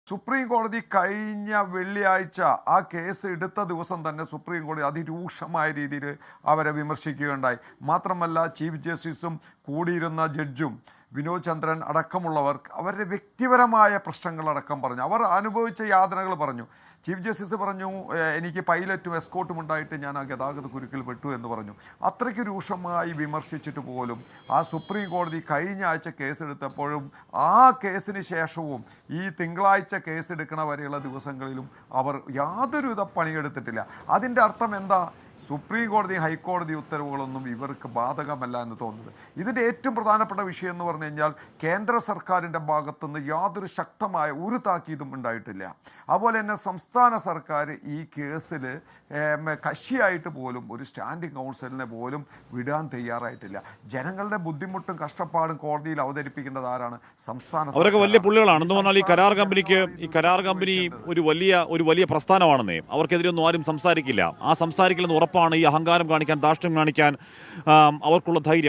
Supreme കോടതി കഴിഞ്ഞ വെള്ളിയാഴ്ച ആ കേസ് എടുത്ത ദിവസം തന്നെ സുപ്രീം കോടതി അതിരൂക്ഷമായ രീതിയിൽ അവരെ വിമർശിക്കുകയുണ്ടായി. മാത്രമല്ല ചീഫ് ജസ്റ്റിസും കൂടിയിരുന്ന ജഡ്ജും വിനോദ് ചന്ദ്രൻ അടക്കമുള്ളവർ അവരുടെ വ്യക്തിപരമായ പ്രശ്നങ്ങളടക്കം പറഞ്ഞു, അവർ അനുഭവിച്ച യാതനകൾ പറഞ്ഞു. ചീഫ് ജസ്റ്റിസ് പറഞ്ഞു, എനിക്ക് പൈലറ്റും എസ്കോട്ടും ഉണ്ടായിട്ട് ഞാൻ ആ ഗതാഗത കുരുക്കിൽ പെട്ടു എന്ന് പറഞ്ഞു. അത്രയ്ക്ക് രൂക്ഷമായി വിമർശിച്ചിട്ട് പോലും ആ സുപ്രീം കോടതി കഴിഞ്ഞ ആഴ്ച കേസെടുത്തപ്പോഴും ആ കേസിന് ശേഷവും ഈ തിങ്കളാഴ്ച കേസെടുക്കണ വരെയുള്ള ദിവസങ്ങളിലും അവർ യാതൊരുവിധ പണിയെടുത്തിട്ടില്ല. അതിൻ്റെ അർത്ഥം എന്താ? സുപ്രീം കോടതി ഹൈക്കോടതി ഉത്തരവുകളൊന്നും ഇവർക്ക് ബാധകമല്ല എന്ന് തോന്നുന്നത്. ഇതിൻ്റെ ഏറ്റവും പ്രധാനപ്പെട്ട വിഷയം എന്ന് പറഞ്ഞു കഴിഞ്ഞാൽ കേന്ദ്ര സർക്കാരിൻ്റെ ഭാഗത്തുനിന്ന് യാതൊരു ശക്തമായ ഒരു താക്കീതും ഉണ്ടായിട്ടില്ല. അതുപോലെ തന്നെ സംസ്ഥാന സർക്കാർ ഈ കേസിൽ കക്ഷിയായിട്ട് പോലും ഒരു സ്റ്റാൻഡിംഗ് കൗൺസിലിനെ പോലും വിടാൻ തയ്യാറായിട്ടില്ല. ജനങ്ങളുടെ ബുദ്ധിമുട്ടും കഷ്ടപ്പാടും കോടതിയിൽ അവതരിപ്പിക്കേണ്ടത് ആരാണ്? സംസ്ഥാന. അവരൊക്കെ വലിയ പുള്ളികളാണ് എന്ന് പറഞ്ഞാൽ ഈ കരാർ കമ്പനി ഒരു വലിയ പ്രസ്ഥാനമാണെന്നേ. അവർക്കെതിരെയൊന്നും ആരും സംസാരിക്കില്ല. ആ സംസാരിക്കില്ലെന്ന് ഉറപ്പാണ്. ഈ അഹങ്കാരം കാണിക്കാൻ, ധാർഷ്ട്യം കാണിക്കാൻ അവർക്കുള്ള ധൈര്യം